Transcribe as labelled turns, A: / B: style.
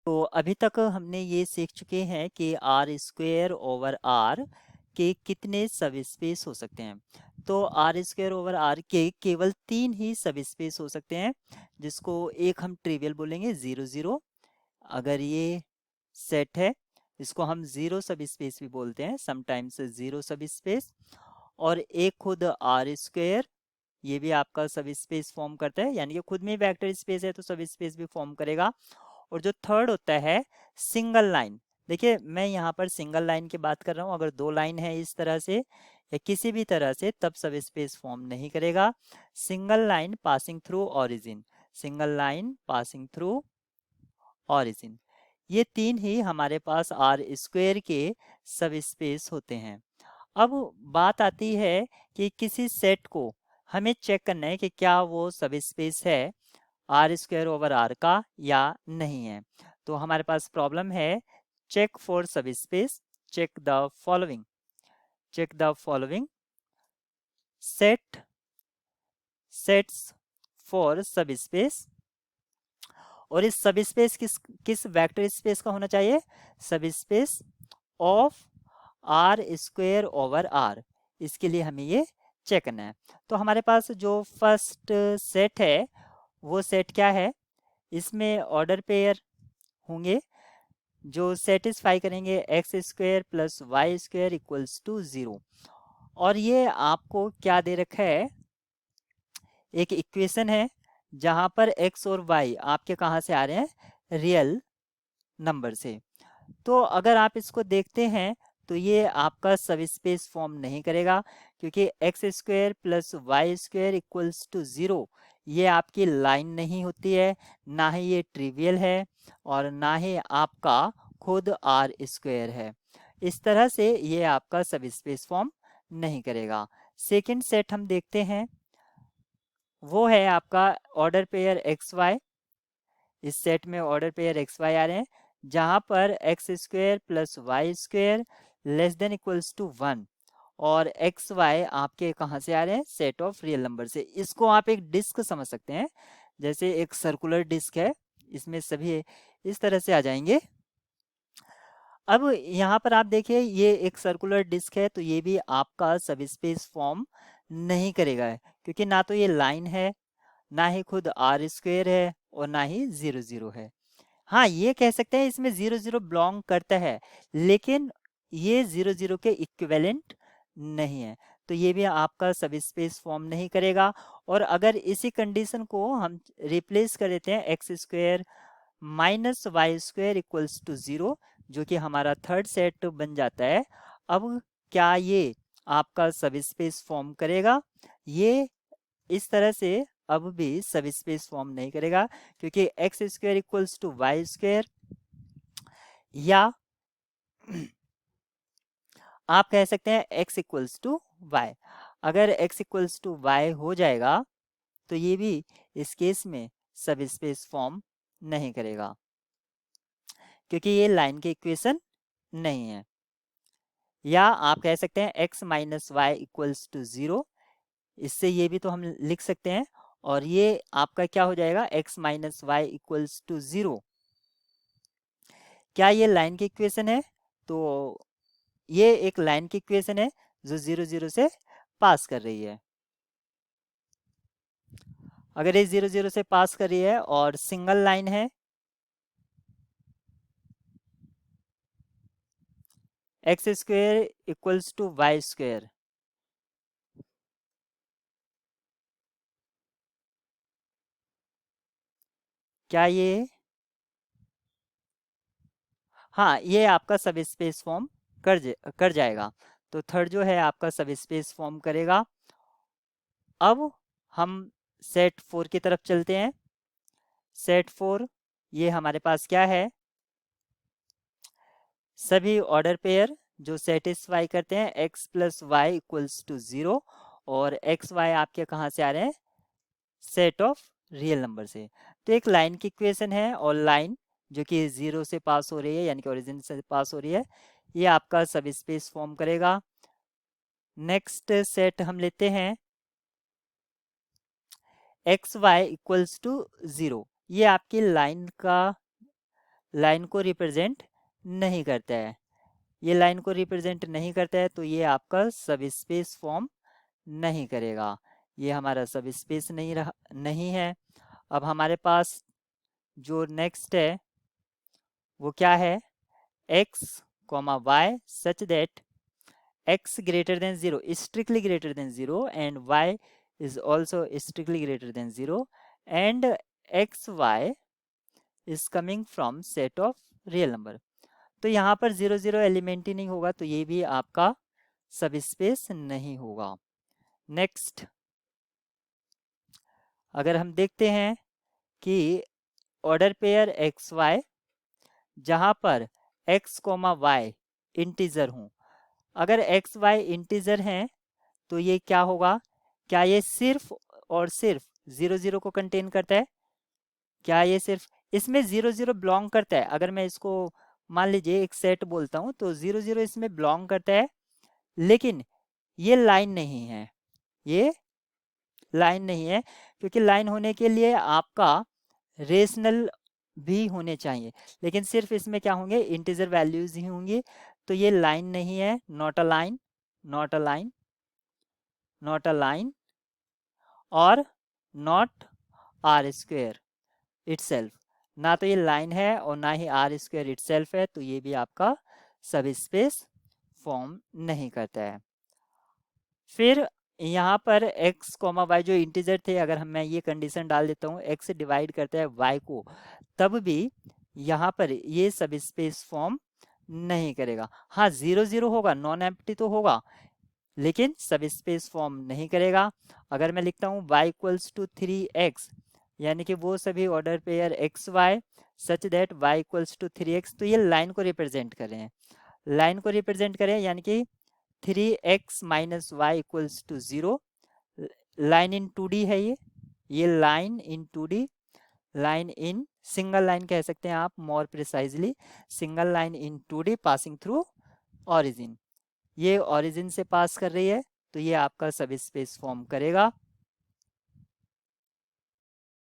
A: तो अभी तक हमने ये सीख चुके हैं कि आर स्क्वेयर ओवर आर के कितने सब स्पेस हो सकते हैं। तो आर स्क्वेयर ओवर आर के केवल 3 ही सब स्पेस हो सकते हैं, जिसको एक हम ट्रिवियल बोलेंगे 0 0। अगर ये सेट है, इसको हम 0 सब स्पेस भी बोलते हैं, समटाइम्स 0 सब स्पेस। और एक खुद आर स्क्वेयर, ये भी आपका सब स्पेस फॉर्म करता है, यानी कि खुद में वेक्टर स्पेस है तो सब स्पेस भी फॉर्म करेगा। और जो थर्ड होता है सिंगल लाइन, देखिए मैं यहाँ पर सिंगल लाइन की बात कर रहा हूँ, अगर 2 लाइन है इस तरह से या किसी भी तरह से तब सब स्पेस फॉर्म नहीं करेगा। Single line passing through origin, single line passing through origin, ये 3 ही हमारे पास आर स्क्वेयर के सब स्पेस होते हैं। अब बात आती है कि किसी सेट को हमें चेक करना है कि क्या वो सब स्पेस है आर स्क्वायर ओवर आर का या नहीं है। तो हमारे पास प्रॉब्लम है check for subspace, check the following, check the following set sets for subspace. और इस सब स्पेस किस किस वेक्टर स्पेस का होना चाहिए? Subspace of R square over R, इसके लिए हमें ये चेक करना है। तो हमारे पास जो फर्स्ट सेट है वो सेट क्या है? इसमें ऑर्डर पेयर होंगे जो सेटिस्फाई करेंगे x square plus y square equals to 0। और ये आपको क्या दे रखा है? एक इक्वेशन है जहां पर एक्स और वाई आपके कहाँ से आ रहे हैं? रियल नंबर से। तो अगर आप इसको देखते हैं तो ये आपका सब स्पेस फॉर्म नहीं करेगा, क्योंकि x square plus y square equals to 0 ये आपकी लाइन नहीं होती है, ना ही ये ट्रिवियल है और ना ही आपका खुद आर स्क्वेयर है। इस तरह से ये आपका सब स्पेस फॉर्म नहीं करेगा। सेकंड सेट हम देखते हैं, वो है आपका ऑर्डर पेयर एक्स वाई। इस सेट में ऑर्डर पेयर एक्स वाई आ रहे हैं जहां पर x square plus y square less than equals to 1। और एक्स वाई आपके कहाँ से आ रहे हैं? सेट ऑफ रियल नंबर से। इसको आप एक डिस्क समझ सकते हैं, जैसे एक सर्कुलर डिस्क है, इसमें सभी इस तरह से आ जाएंगे। अब यहाँ पर आप देखिए ये एक सर्कुलर डिस्क है, तो ये भी आपका सब स्पेस फॉर्म नहीं करेगा, क्योंकि ना तो ये लाइन है, ना ही खुद आर स्क्वेयर है और ना ही 0 0 है। हाँ, ये कह सकते हैं इसमें 0 0 बिलोंग करता है, लेकिन ये 0 0 के इक्विवेलेंट नहीं है, तो ये भी आपका सब स्पेस फॉर्म नहीं करेगा। और अगर इसी कंडीशन को हम रिप्लेस कर देते हैं x square minus y square equals to 0, जो कि हमारा थर्ड सेट बन जाता है। अब क्या ये आपका सब स्पेस फॉर्म करेगा? ये इस तरह से अब भी सब स्पेस फॉर्म नहीं करेगा, क्योंकि x square equals to y square, या आप कह सकते हैं एक्स इक्वल्स टू वाई। अगर एक्स इक्वल्स टू वाई हो जाएगा तो ये भी इस केस में सब स्पेस फॉर्म नहीं करेगा, क्योंकि ये लाइन के इक्वेशन नहीं है। या आप कह सकते हैं x minus y equals to 0, इससे ये भी तो हम लिख सकते हैं। और ये आपका क्या हो जाएगा? X minus y equals to 0। क्या ये लाइन की इक्वेशन है? तो ये एक लाइन की इक्वेशन है जो 0 0 से पास कर रही है। अगर ये 0 0 से पास कर रही है और सिंगल लाइन है, x square equals to y square, क्या ये? हाँ, ये आपका सब स्पेस फॉर्म कर जाएगा। तो थर्ड जो है आपका सब स्पेस फॉर्म करेगा। अब हम सेट 4 की तरफ चलते हैं। सेट 4, ये हमारे पास क्या है? सभी ऑर्डर पेयर जो सेटिस्फाई करते हैं x plus y equals to 0, और एक्स वाई आपके कहाँ से आ रहे हैं? सेट ऑफ रियल नंबर से। तो एक लाइन की इक्वेशन है, और लाइन जो कि 0 से पास हो रही है, यानी कि ओरिजिन से पास हो रही है, ये आपका सब स्पेस फॉर्म करेगा। नेक्स्ट सेट हम लेते हैं एक्स वाई इक्वल्स टू 0। ये आपकी लाइन का लाइन को रिप्रेजेंट नहीं करता है, ये लाइन को रिप्रेजेंट नहीं करता है, तो ये आपका सब स्पेस फॉर्म नहीं करेगा, ये हमारा सब स्पेस नहीं है। अब हमारे पास जो नेक्स्ट है वो क्या है, x, y such that x greater than 0, strictly greater than 0, and y is also strictly greater than 0, and x y is coming from set of real number। तो यहाँ पर 0 0 एलिमेंट ही नहीं होगा, तो ये भी आपका सब स्पेस नहीं होगा। नेक्स्ट अगर हम देखते हैं कि ऑर्डर पेयर एक्स वाई जहाँ पर x, y इंटीजर हूँ, अगर x y इंटीजर हैं तो ये क्या होगा, क्या ये सिर्फ और सिर्फ 0 0 को कंटेन करता है, क्या ये सिर्फ इसमें 0 0 बिलोंग करता है। अगर मैं इसको मान लीजिए एक सेट बोलता हूँ तो 0 0 इसमें बिलोंग करता है, लेकिन ये लाइन नहीं है, ये लाइन नहीं है, क्योंकि लाइन होने के लिए आपका रेशनल भी होने चाहिए, लेकिन सिर्फ इसमें क्या होंगे, इंटीजर वैल्यूज ही होंगी, तो ये लाइन नहीं है, not a line, not a line, not a line, और नॉट आर स्क्वेयर इटसेल्फ, ना तो ये लाइन है और ना ही आर स्क्वेयर इटसेल्फ है, तो ये भी आपका सब स्पेस फॉर्म नहीं करता है। फिर यहाँ पर x, y जो इंटीजर थे, अगर मैं ये कंडीशन डाल देता हूँ x डिवाइड करता है y को, तब भी यहाँ पर ये सब स्पेस फॉर्म नहीं करेगा। हाँ 0 0 होगा, नॉन एम्प्टी तो होगा, लेकिन सब स्पेस फॉर्म नहीं करेगा। अगर मैं लिखता हूँ y इक्वल्स टू 3x, यानी कि वो सभी order pair x y such that y equals to 3x, तो ये लाइन को रिप्रेजेंट कर रहे हैं, लाइन को रिप्रेजेंट करें, यानी कि 3x minus y equals to 0, line in 2D है ये line in 2D, line in single line कह सकते हैं आप, more precisely single line in 2D passing through origin, ये ऑरिजिन से पास कर रही है, तो ये आपका सब स्पेस फॉर्म करेगा।